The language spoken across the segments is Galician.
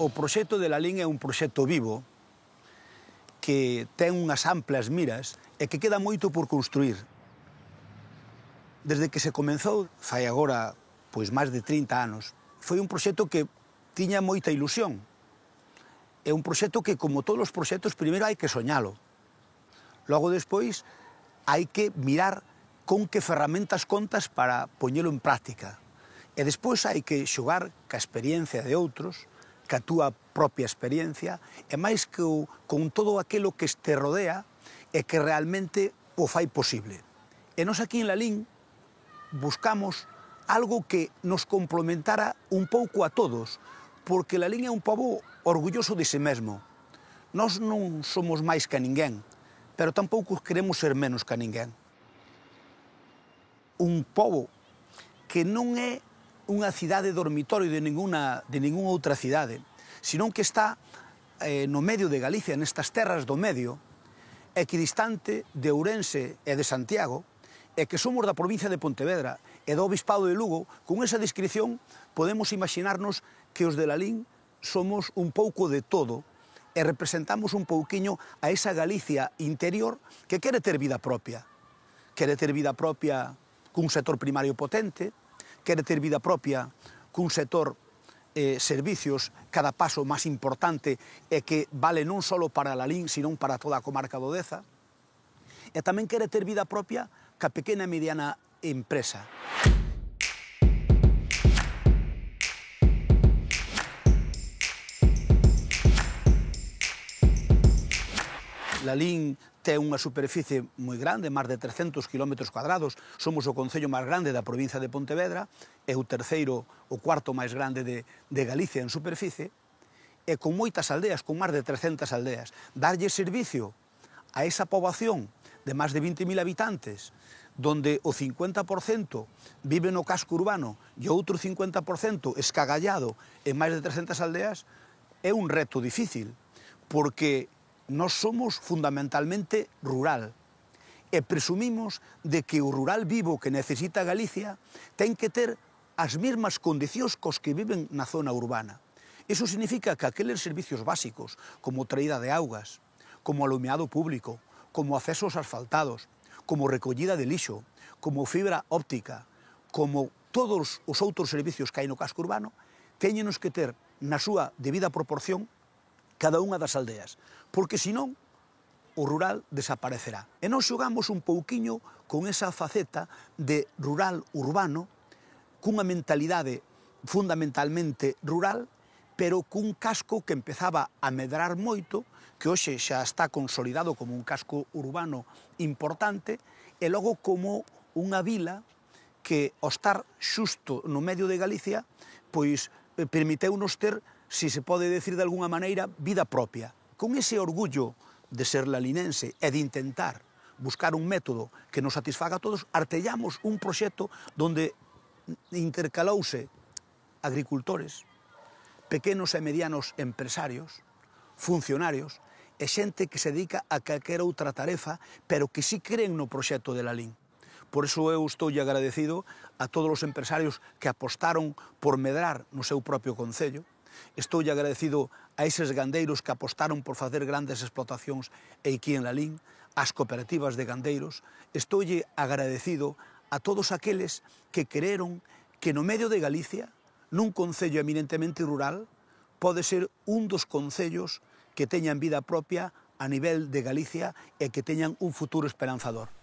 O proxecto de Lalín é un proxecto vivo que ten unhas amplas miras e que queda moito por construir. Desde que se comenzou, fai agora pois máis de 30 anos, foi un proxecto que tiña moita ilusión. É un proxecto que, como todos os proxectos, primeiro hai que soñalo. Logo despois hai que mirar con que ferramentas contas para poñelo en práctica. E despois hai que xogar ca experiencia de outros, ca túa propia experiencia, e máis que con todo aquilo que te rodea e que realmente o fai posible. E nós aquí en Lalín buscamos algo que nos complementara un pouco a todos, porque Lalín é un pobo orgulloso de si mesmo. Nós non somos máis que ninguén, pero tampouco queremos ser menos que ninguén. Un pobo que non é unha cidade dormitorio de ningunha outra cidade, senón que está no medio de Galicia, nestas terras do medio, equidistante de Ourense e de Santiago, e que somos da provincia de Pontevedra e do Obispado de Lugo. Con esa descripción podemos imaginarnos que os de Lalín somos un pouco de todo e representamos un pouquiño a esa Galicia interior que quere ter vida propia. Quere ter vida propia cun sector primario potente, quere ter vida propia cun sector servicios cada paso máis importante e que vale non só para Lalín, senón para toda a comarca do Deza. E tamén quere ter vida propia ca pequena e mediana empresa. Lalín ten unha superficie moi grande, máis de 300 km², somos o concello máis grande da provincia de Pontevedra, é o terceiro ou cuarto máis grande de Galicia en superficie, e con moitas aldeas, con máis de 300 aldeas. Darlle servicio a esa poboación de máis de 20.000 habitantes, donde o 50% vive no casco urbano e o outro 50% escagallado en máis de 300 aldeas, é un reto difícil, porque nós somos fundamentalmente rural e presumimos de que o rural vivo que necesita Galicia ten que ter as mesmas condicións cos que viven na zona urbana. Iso significa que aqueles servicios básicos, como traída de augas, como alumeado público, como accesos asfaltados, como recollida de lixo, como fibra óptica, como todos os outros servicios que hai no casco urbano, teñenos que ter na súa debida proporción cada unha das aldeas, porque senón o rural desaparecerá. E nós xogamos un pouquiño con esa faceta de rural urbano, cunha mentalidade fundamentalmente rural, pero cun casco que empezaba a medrar moito, que hoxe xa está consolidado como un casco urbano importante, e logo como unha vila que, ao estar xusto no medio de Galicia, pois permiteunos ter, se se pode decir de alguna maneira, vida propia. Con ese orgullo de ser lalinense e de intentar buscar un método que nos satisfaga a todos, artellamos un proxecto donde intercalouse agricultores, pequenos e medianos empresarios, funcionarios e xente que se dedica a calquera outra tarefa, pero que sí creen no proxecto de Lalín. Por iso eu estou agradecido a todos os empresarios que apostaron por medrar no seu propio concello. Estou agradecido a eses gandeiros que apostaron por facer grandes explotacións aquí en Lalín, ás cooperativas de gandeiros. Estou agradecido a todos aqueles que creeron que no medio de Galicia, nun concello eminentemente rural, pode ser un dos concellos que teñan vida propia a nivel de Galicia e que teñan un futuro esperanzador.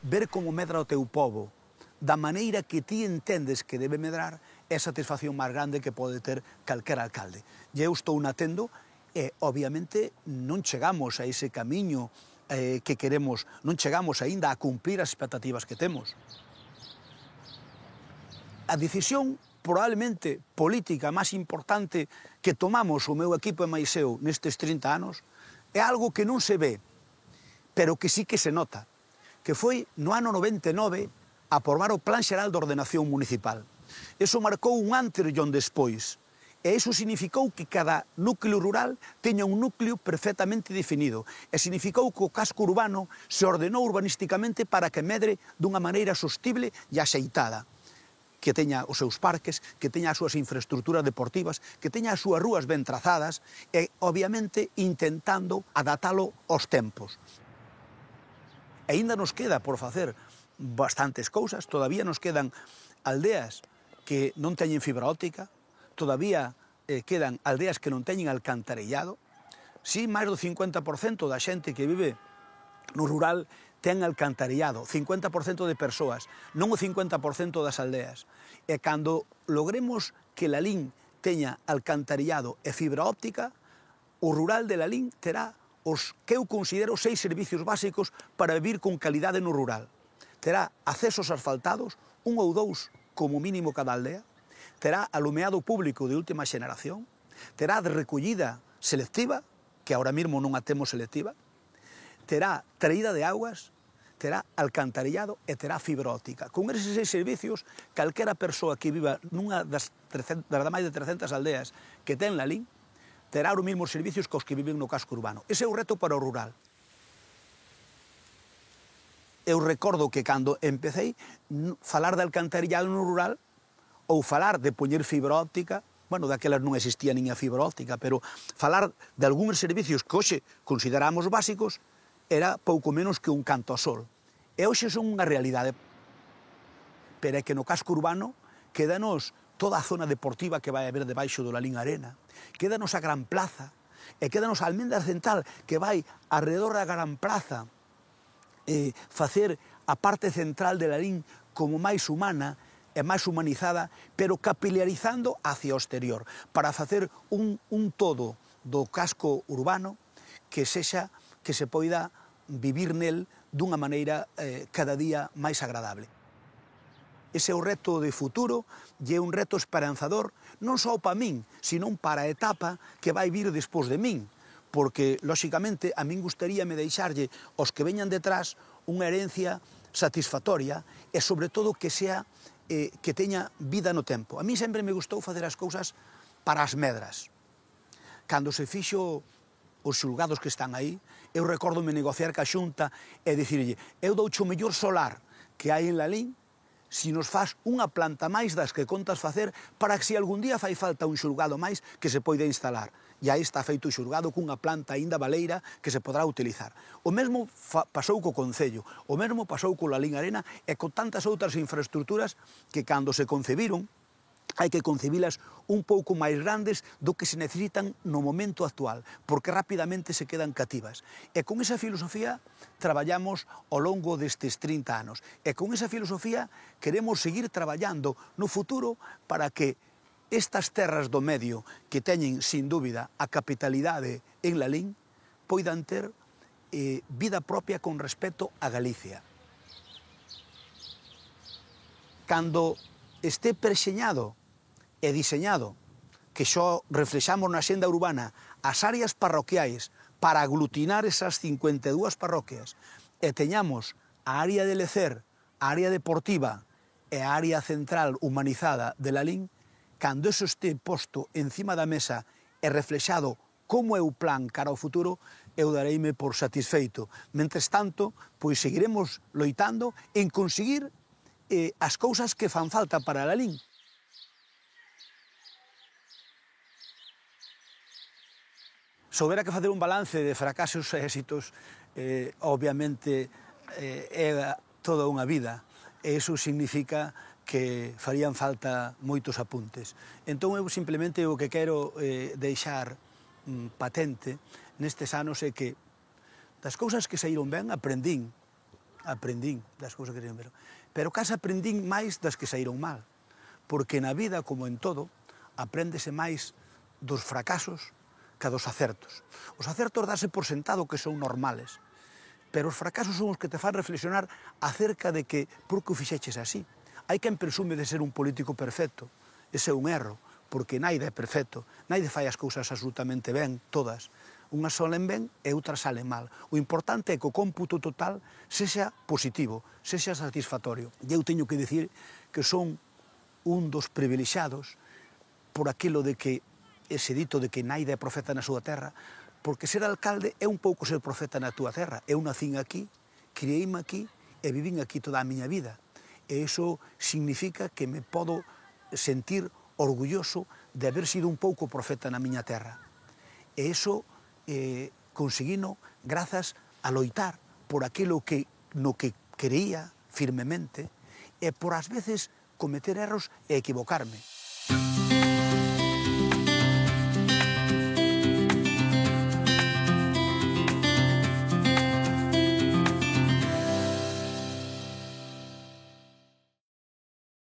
Ver como medra o teu pobo, da maneira que ti entendes que debe medrar, é a satisfacción máis grande que pode ter calquera alcalde. E eu estou natendo e, obviamente, non chegamos a ese camiño que queremos, non chegamos aínda a cumplir as expectativas que temos. A decisión probablemente política máis importante que tomamos o meu equipo e máis eu nestes 30 anos é algo que non se ve, pero que sí que se nota, que foi no ano 99 aprobar o Plan Xeral de Ordenación Municipal. Eso marcou un antes e un despois. E iso significou que cada núcleo rural teña un núcleo perfectamente definido. E significou que o casco urbano se ordenou urbanísticamente para que medre dunha maneira sostible e axeitada. que teña os seus parques, que teña as súas infraestructuras deportivas, que teña as súas rúas ben trazadas e, obviamente, intentando adaptalo aos tempos. E aínda nos queda por facer bastantes cousas, todavía nos quedan aldeas que non teñen fibra óptica, todavía quedan aldeas que non teñen alcantarillado. Si, máis do 50% da xente que vive no rural ten alcantarillado, 50% de persoas, non o 50% das aldeas. E cando logremos que Lalín teña alcantarillado e fibra óptica, o rural de Lalín terá os que eu considero 6 servicios básicos para vivir con calidade no rural. Terá accesos asfaltados, 1 ou 2 como mínimo cada aldea, terá alumeado público de última xeneración, terá de recollida selectiva, que ahora mesmo non a temos selectiva, terá traída de augas, terá alcantarillado e terá fibra óptica. Con eses 6 servicios, calquera persoa que viva nunha das máis de 300 aldeas que ten Lalín, terá os mesmos servicios que os que viven no casco urbano. Ese é o reto para o rural. Eu recordo que cando empecé falar de alcantarillado no rural, ou falar de poñer fibra óptica, bueno, daquelas non existía nin a fibra óptica, pero falar de algúns servicios que hoxe consideramos básicos era pouco menos que un canto ao sol. E hoxe son unha realidade. Pero é que no casco urbano quédanos toda a zona deportiva que vai haber debaixo do Lalín Arena, quédanos a Gran Plaza, e quédanos a Almenda Central que vai alrededor da Gran Plaza facer a parte central de Lalín como máis humana e máis humanizada, pero capilarizando hacia o exterior, para facer un todo do casco urbano que sexa que se poida vivir nel dunha maneira cada día máis agradable. Ese é o reto de futuro e é un reto esperanzador non só para min, sino para a etapa que vai vir despois de min, porque, lóxicamente, a min gustaríame deixarlle aos que veñan detrás unha herencia satisfactoria e, sobre todo, que sea que teña vida no tempo. A mí sempre me gustou facer as cousas para as medras. Cando se fixo os xulgados que están aí, eu recórdome negociar ca Xunta e dicirlle, eu doucho o mellor solar que hai en Lalín si nos faz unha planta máis das que contas facer para que se algún día fai falta un xulgado máis que se poida instalar. E aí está feito o xulgado cunha planta aínda baleira que se podrá utilizar. O mesmo pasou co Concello, o mesmo pasou co Lalín Arena e con tantas outras infraestructuras que cando se concebiron hai que concebilas un pouco máis grandes do que se necesitan no momento actual, porque rapidamente se quedan cativas. E con esa filosofía traballamos ao longo destes 30 anos. E con esa filosofía queremos seguir traballando no futuro para que estas terras do medio que teñen, sin dúbida, a capitalidade en Lalín, poidan ter vida propia con respecto a Galicia. Cando este perxeñado e diseñado, que xo reflexamos na xenda urbana, as áreas parroquiais para aglutinar esas 52 parroquias e teñamos a área de lecer, a área deportiva e a área central humanizada de Lalín, cando eso este posto encima da mesa e reflexado como é o plan cara ao futuro, eu dareime por satisfeito. Mentres tanto, pois seguiremos loitando en conseguir as cousas que fan falta para Lalín. Se houbera que facer un balance de fracasos e éxitos, obviamente é toda unha vida, e iso significa que farían falta moitos apuntes. Entón, eu simplemente o que quero deixar patente nestes anos é que das cousas que saíron ben aprendín das cousas que saíron ben, pero case aprendín máis das que saíron mal, porque na vida, como en todo, apréndese máis dos fracasos que dos acertos. Os acertos dase por sentado que son normales, pero os fracasos son os que te fan reflexionar acerca de que por que o fixeches así. Hai quen presume de ser un político perfecto. Ese é un erro, porque naide é perfecto. Naide fai as cousas absolutamente ben, todas. Unhas salen ben e outras salen mal. O importante é que o cómputo total sexa positivo, sexa satisfactorio. E eu teño que dicir que son un dos privilexiados por aquilo de que ese dito de que naide é profeta na súa terra, porque ser alcalde é un pouco ser profeta na túa terra. Eu nacín aquí, criei-me aquí e vivín aquí toda a miña vida. E iso significa que me podo sentir orgulloso de haber sido un pouco profeta na miña terra. E iso conseguino grazas a loitar por aquilo no que creía firmemente e por ás veces cometer erros e equivocarme.